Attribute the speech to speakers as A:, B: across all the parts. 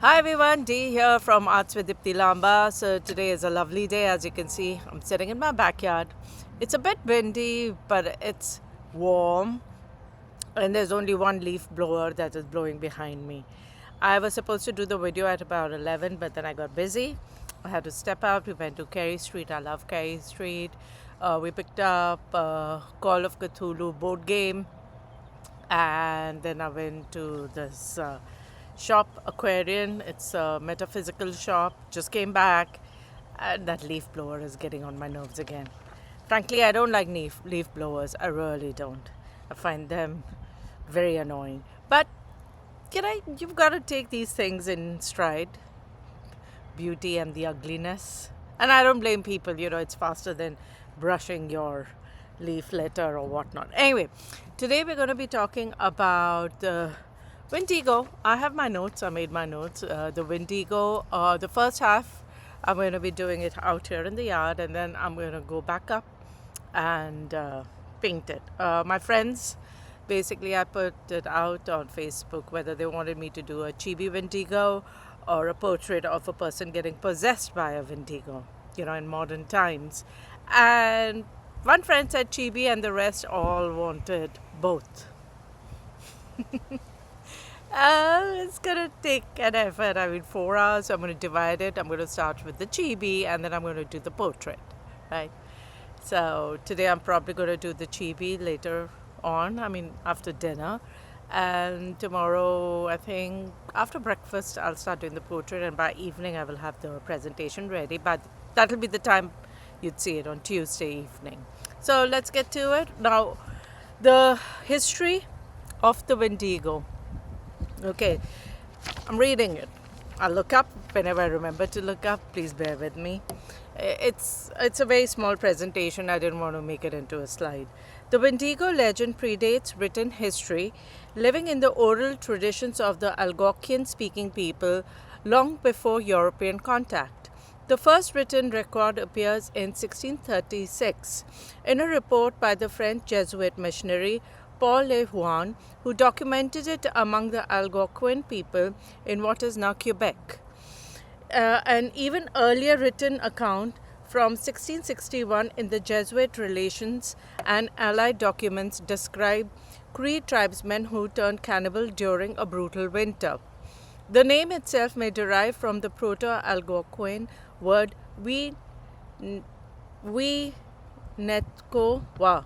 A: Hi everyone, Dee here from Arts with Dipti Lamba. So today is a lovely day. As you can see, I'm sitting in my backyard. It's a bit windy, but it's warm, and there's only one leaf blower that is blowing behind me. I was supposed to do the video at about 11, but then I got busy. I had to step out. We went to Carey Street. I love Carey Street. We picked up Call of Cthulhu board game, and then I went to this shop, Aquarian. It's a metaphysical shop. Just came back, and that leaf blower is getting on my nerves again. Frankly, I don't like leaf blowers. I really don't. I find them very annoying. But you've got to take these things in stride, beauty and the ugliness. And I don't blame people. It's faster than brushing your leaf litter or whatnot. Anyway, today we're going to be talking about the Wendigo. I have my notes. I made my notes. The Wendigo, the first half, I'm going to be doing it out here in the yard, and then I'm going to go back up and paint it. My friends, basically, I put it out on Facebook whether they wanted me to do a chibi Wendigo or a portrait of a person getting possessed by a Wendigo, in modern times. And one friend said chibi, and the rest all wanted both. It's gonna take an effort. 4 hours. So I'm gonna divide it. I'm gonna start with the chibi, and then I'm gonna do the portrait, right? So today I'm probably gonna do the chibi later on. After dinner, and tomorrow I think after breakfast I'll start doing the portrait, and by evening I will have the presentation ready. But that'll be the time you'd see it on Tuesday evening. So let's get to it now. The history of the Wendigo. Okay, I'm reading it. I'll look up whenever I remember to look up. Please bear with me. It's a very small presentation. I didn't want to make it into a slide. The Wendigo legend predates written history, living in the oral traditions of the Algonquian-speaking people long before European contact. The first written record appears in 1636 in a report by the French Jesuit missionary Paul Le Huan, who documented it among the Algonquin people in what is now Quebec. An even earlier written account from 1661 in the Jesuit Relations and Allied documents describe Cree tribesmen who turned cannibal during a brutal winter. The name itself may derive from the Proto-Algonquin word we netko wa.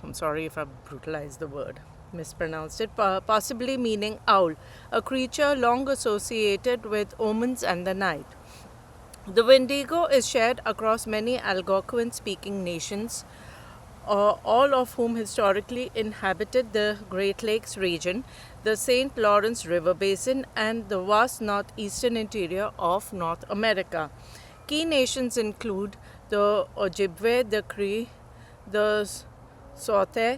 A: I'm sorry if I brutalized the word, mispronounced it, possibly meaning owl, a creature long associated with omens and the night. The Wendigo is shared across many Algonquin-speaking nations, all of whom historically inhabited the Great Lakes region, the St. Lawrence River Basin, and the vast northeastern interior of North America. Key nations include the Ojibwe, the Cree, the Saute,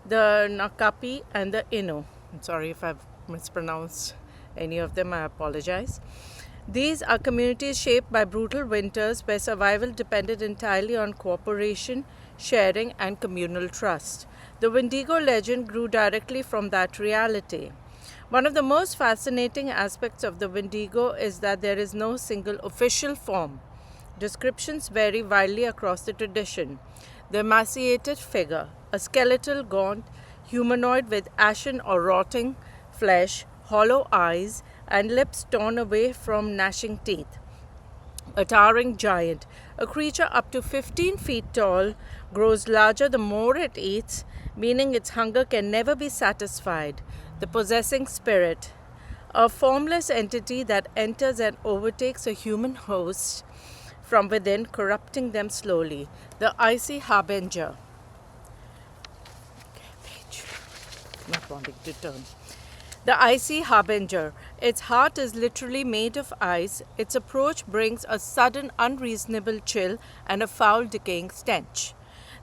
A: the Nakapi, and the Innu. I'm sorry if I've mispronounced any of them, I apologize. These are communities shaped by brutal winters where survival depended entirely on cooperation, sharing, and communal trust. The Wendigo legend grew directly from that reality. One of the most fascinating aspects of the Wendigo is that there is no single official form. Descriptions vary widely across the tradition. The emaciated figure, a skeletal, gaunt humanoid with ashen or rotting flesh, hollow eyes, and lips torn away from gnashing teeth. A towering giant, a creature up to 15 feet tall, grows larger the more it eats, meaning its hunger can never be satisfied. The possessing spirit, a formless entity that enters and overtakes a human host from within, corrupting them slowly. The icy harbinger. Not wanting to turn. The icy harbinger. Its heart is literally made of ice. Its approach brings a sudden, unreasonable chill and a foul, decaying stench.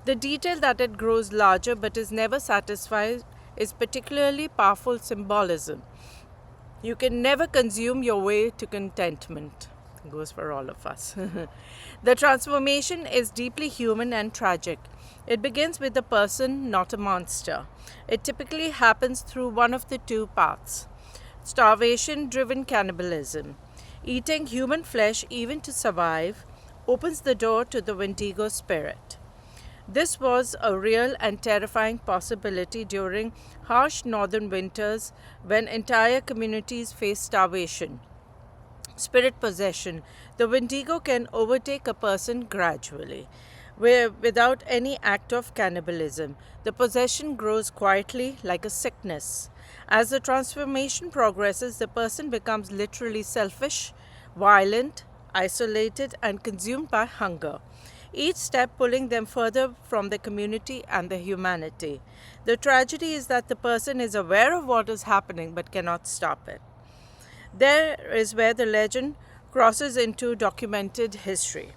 A: The detail that it grows larger but is never satisfied is particularly powerful symbolism. You can never consume your way to contentment. Goes for all of us. The transformation is deeply human and tragic. It begins with a person, not a monster. It typically happens through one of the two paths. Starvation driven cannibalism. Eating human flesh, even to survive, opens the door to the Wendigo spirit. This was a real and terrifying possibility during harsh northern winters when entire communities faced starvation. Spirit possession. The Wendigo can overtake a person gradually, where without any act of cannibalism. The possession grows quietly like a sickness. As the transformation progresses, the person becomes literally selfish, violent, isolated, and consumed by hunger, each step pulling them further from the community and the humanity. The tragedy is that the person is aware of what is happening but cannot stop it. There is where the legend crosses into documented history.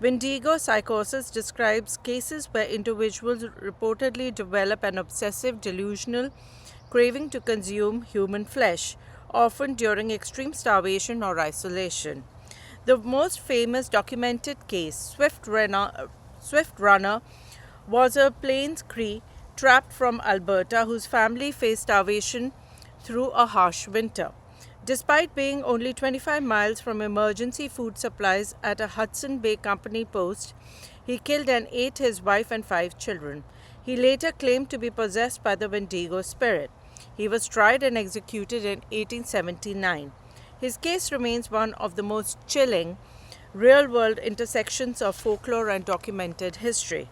A: Wendigo psychosis describes cases where individuals reportedly develop an obsessive delusional craving to consume human flesh, often during extreme starvation or isolation. The most famous documented case, Swift Runner, was a Plains Cree trapped from Alberta whose family faced starvation through a harsh winter. Despite being only 25 miles from emergency food supplies at a Hudson Bay Company post, he killed and ate his wife and 5 children. He later claimed to be possessed by the Wendigo spirit. He was tried and executed in 1879. His case remains one of the most chilling real-world intersections of folklore and documented history.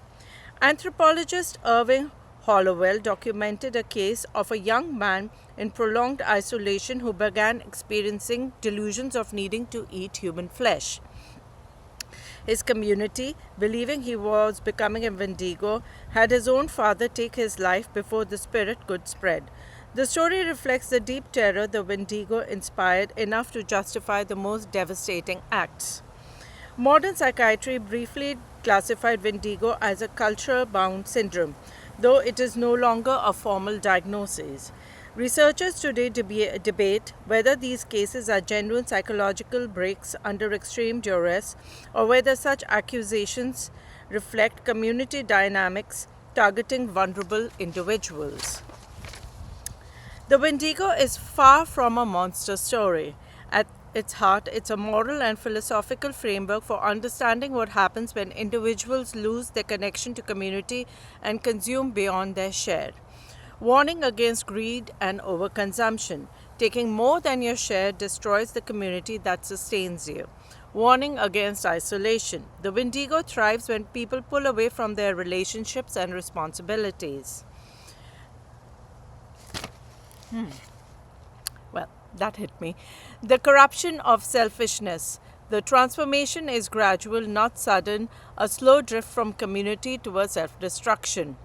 A: Anthropologist Irving Hollowell documented a case of a young man in prolonged isolation who began experiencing delusions of needing to eat human flesh. His community, believing he was becoming a Wendigo, had his own father take his life before the spirit could spread. The story reflects the deep terror the Wendigo inspired enough to justify the most devastating acts. Modern psychiatry briefly classified Wendigo as a culture-bound syndrome, though it is no longer a formal diagnosis. Researchers today debate whether these cases are genuine psychological breaks under extreme duress or whether such accusations reflect community dynamics targeting vulnerable individuals. The Wendigo is far from a monster story. At its heart, it's a moral and philosophical framework for understanding what happens when individuals lose their connection to community and consume beyond their share. Warning against greed and overconsumption. Taking more than your share destroys the community that sustains you. Warning against isolation. The Wendigo thrives when people pull away from their relationships and responsibilities. Well, that hit me. The corruption of selfishness. The transformation is gradual, not sudden, a slow drift from community towards self-destruction.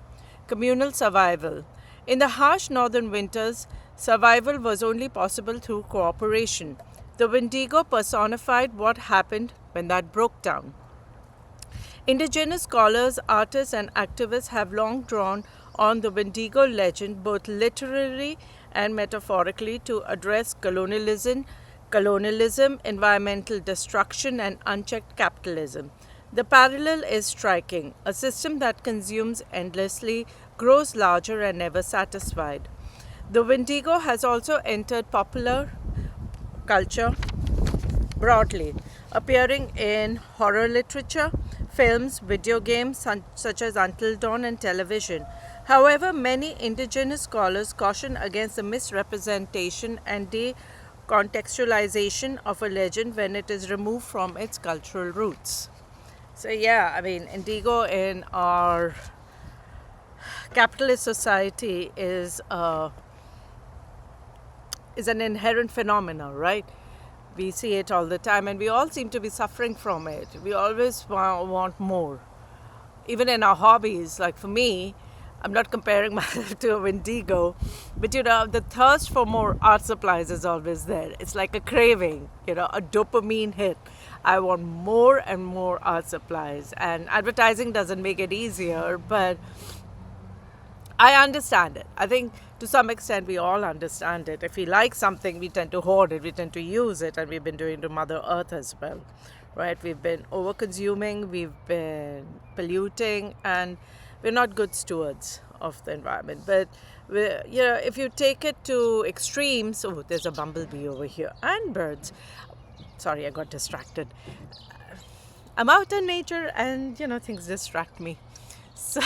A: Communal survival. In the harsh northern winters, survival was only possible through cooperation. The Wendigo personified what happened when that broke down. Indigenous scholars, artists, and activists have long drawn on the Wendigo legend, both literally and metaphorically, to address colonialism, environmental destruction, and unchecked capitalism. The parallel is striking. A system that consumes endlessly, grows larger, and never satisfied. The Wendigo has also entered popular culture broadly, appearing in horror literature, films, video games such as Until Dawn, and television. However, many indigenous scholars caution against the misrepresentation and decontextualization of a legend when it is removed from its cultural roots. So yeah, I mean, indigo in our capitalist society is an inherent phenomenon, right? We see it all the time, and we all seem to be suffering from it. We always want more. Even in our hobbies, like for me, I'm not comparing myself to a Wendigo, but the thirst for more art supplies is always there. It's like a craving, a dopamine hit. I want more and more art supplies, and advertising doesn't make it easier, but I understand it. I think to some extent we all understand it. If we like something, we tend to hoard it, we tend to use it, and we've been doing to Mother Earth as well, right? We've been over-consuming, we've been polluting, and we're not good stewards of the environment. But If you take it to extremes, oh, there's a bumblebee over here and birds. Sorry, I got distracted. I'm out in nature and, things distract me. So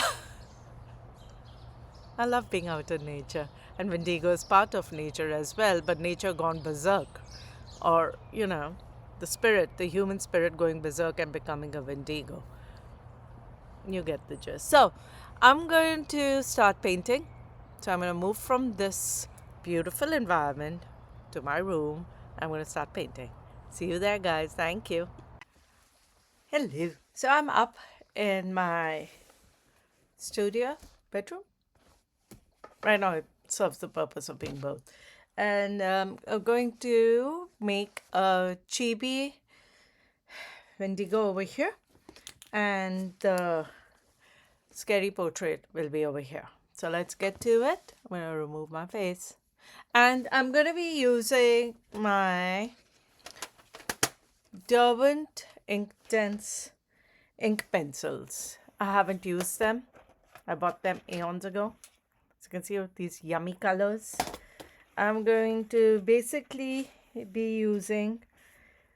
A: I love being out in nature. And Wendigo is part of nature as well, but nature gone berserk. Or, the spirit, the human spirit going berserk and becoming a Wendigo. You get the gist. So I'm going to start painting. So I'm going to move from this beautiful environment to my room. I'm going to start painting. See you there, guys. Thank you. Hello. So I'm up in my studio bedroom. Right now, it serves the purpose of being both. And I'm going to make a chibi Wendigo over here. And the scary portrait will be over here. So let's get to it. I'm going to remove my face. And I'm going to be using my Derwent Inktense ink pencils. I haven't used them. I bought them eons ago. As you can see, these yummy colors. I'm going to basically be using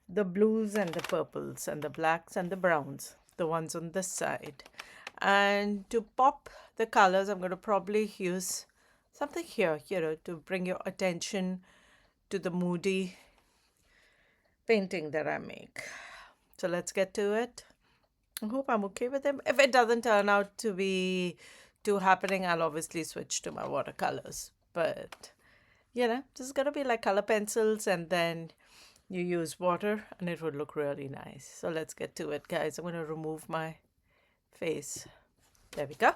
A: the blues and the purples and the blacks and the browns, the ones on this side. And to pop the colors, I'm going to probably use something here, to bring your attention to the moody painting that I make. So let's get to it. I hope I'm okay with them. If it doesn't turn out to be too happening, I'll obviously switch to my watercolors. But, this is going to be like color pencils and then you use water and it would look really nice. So let's get to it, guys. I'm going to remove my face. There we go.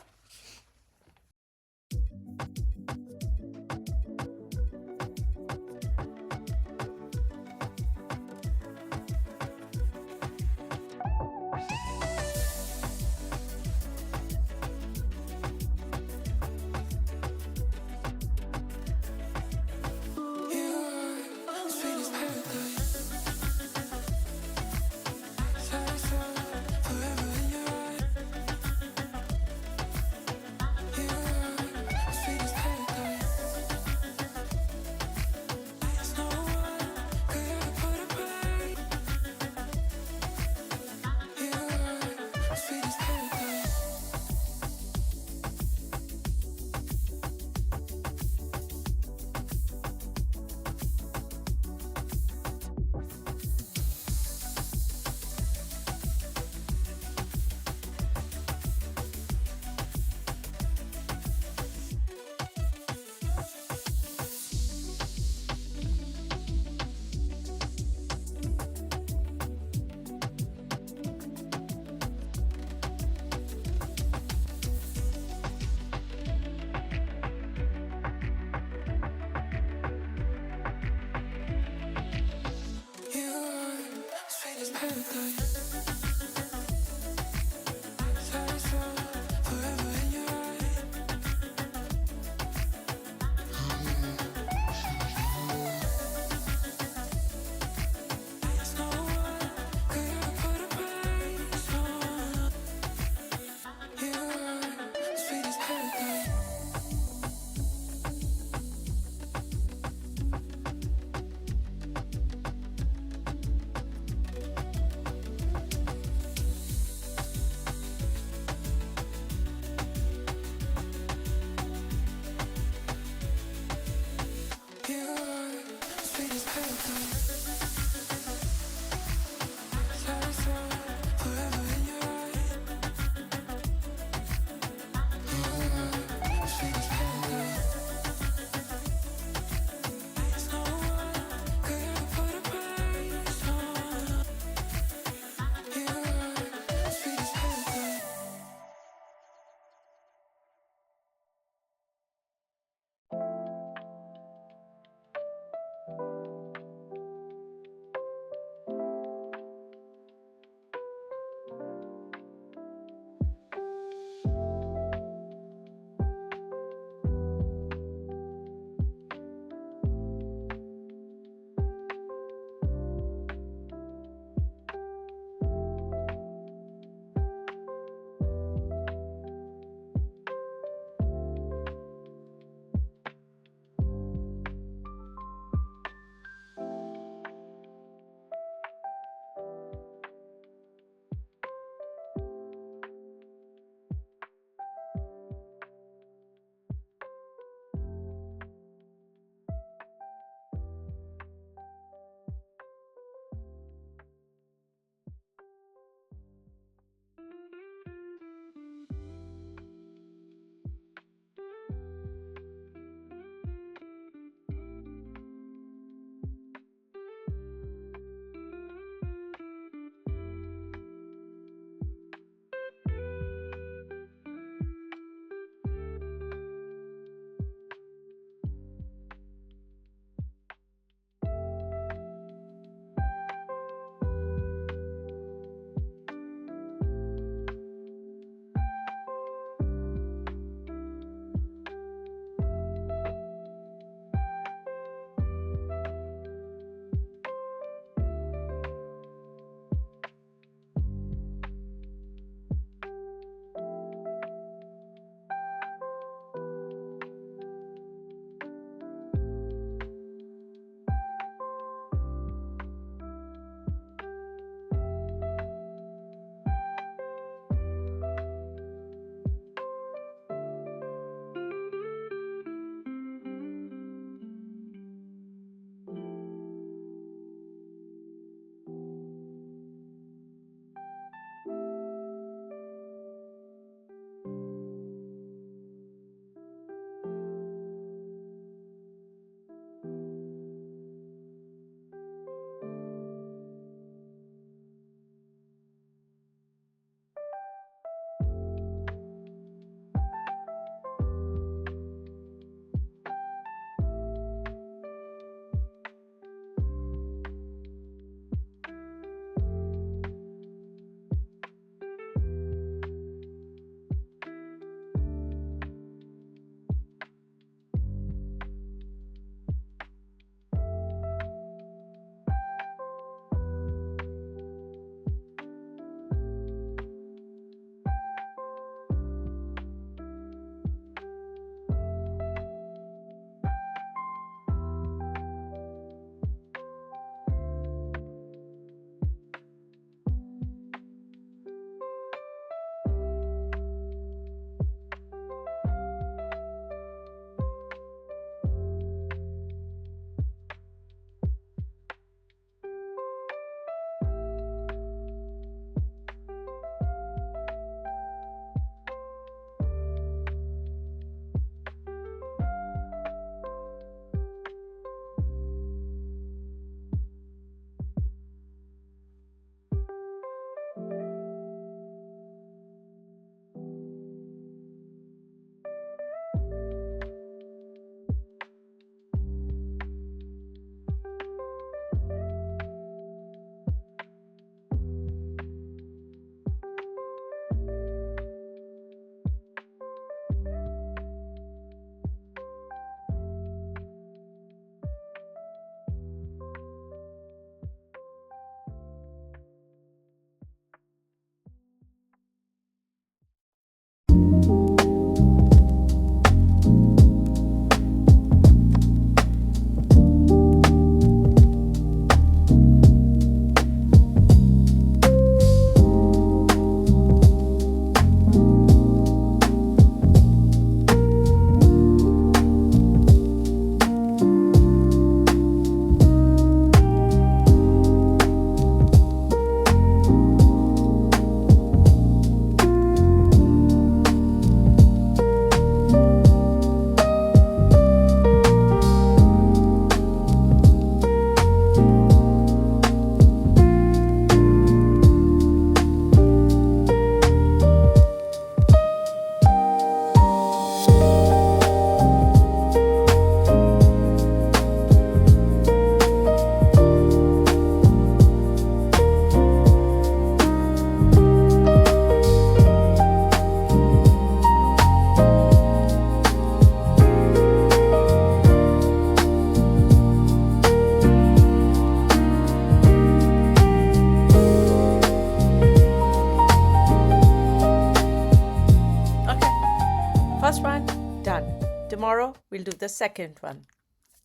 A: Now we'll do the second one.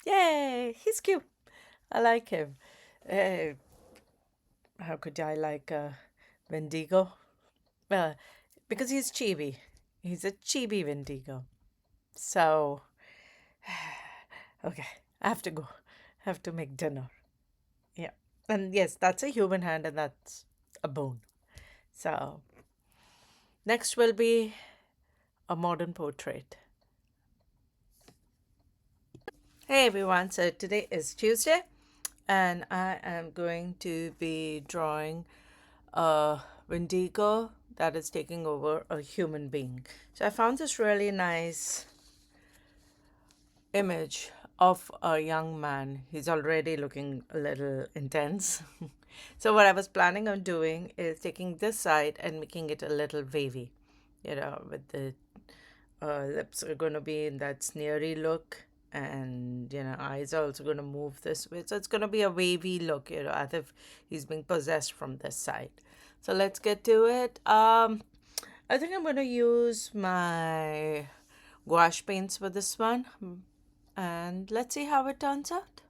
A: Yay! He's cute. I like him. Uh, how could I like Wendigo? Well, because he's chibi. He's a chibi Wendigo. So, okay, I have to go. I have to make dinner. Yeah. And yes, that's a human hand and that's a bone. So, next will be a modern portrait. Hey everyone, so today is Tuesday and I am going to be drawing a Wendigo that is taking over a human being. So I found this really nice image of a young man. He's already looking a little intense. So what I was planning on doing is taking this side and making it a little wavy, with the lips are going to be in that sneery look, and eyes are also going to move this way, so it's going to be a wavy look, as if he's being possessed from this side. So let's get to it. I think I'm going to use my gouache paints for this one, and let's see how it turns out.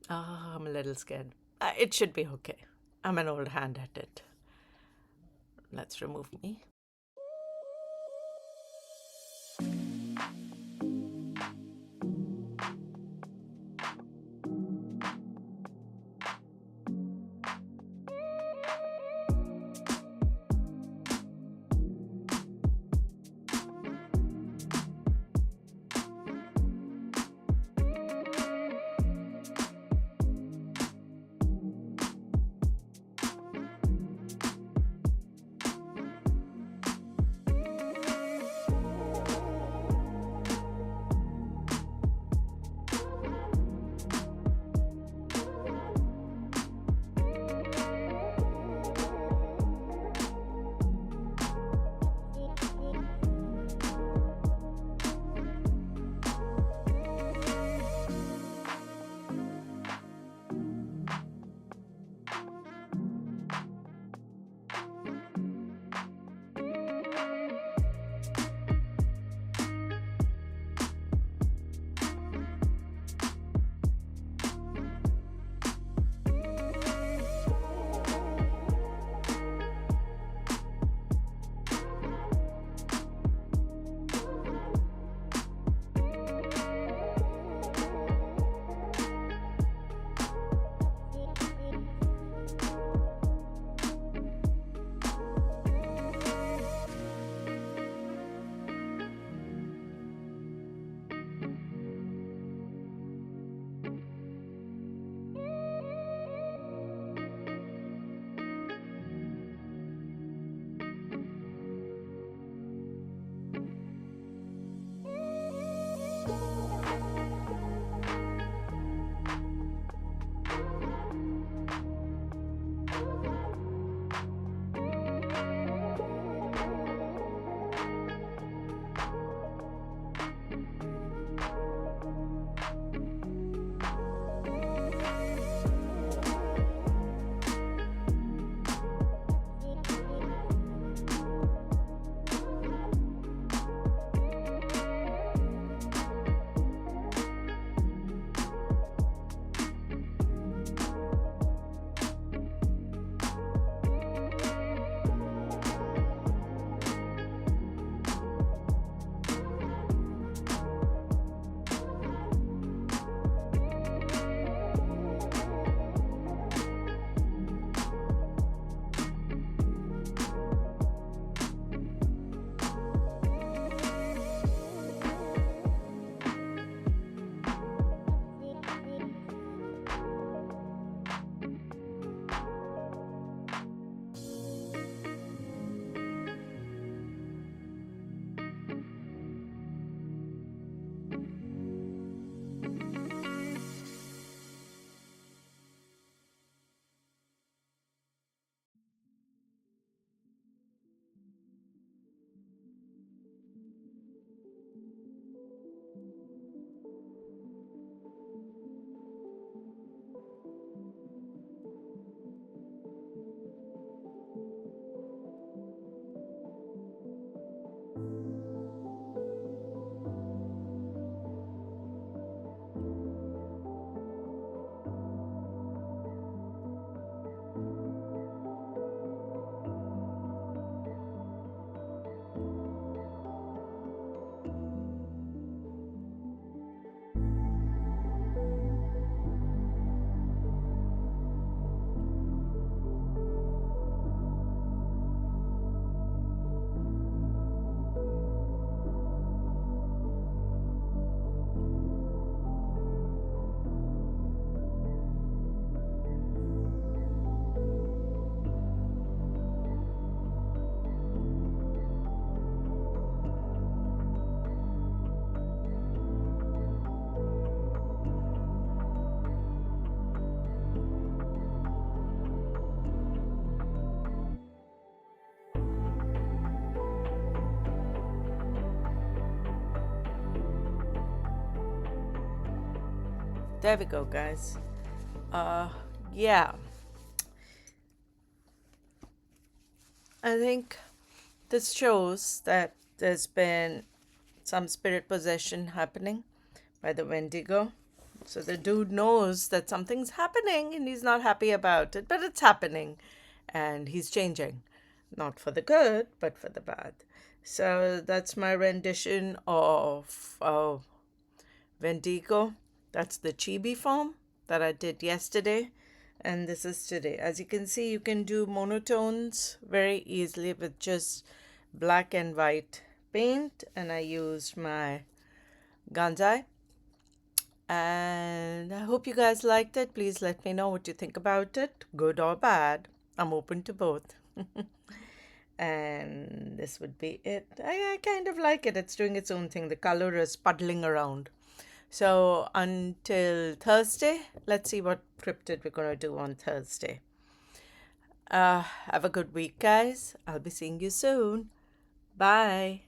A: I'm a little scared. It should be okay. I'm an old hand at it. Let's remove me. There we go, guys. Yeah. I think this shows that there's been some spirit possession happening by the Wendigo. So the dude knows that something's happening and he's not happy about it, but it's happening and he's changing. Not for the good, but for the bad. So that's my rendition of Wendigo. That's the chibi form that I did yesterday. And this is today. As you can see, you can do monotones very easily with just black and white paint. And I used my Ganzai. And I hope you guys liked it. Please let me know what you think about it, good or bad. I'm open to both. And this would be it. I kind of like it. It's doing its own thing. The color is puddling around. So until Thursday, let's see what cryptid we're going to do on Thursday. Have a good week, guys. I'll be seeing you soon. Bye.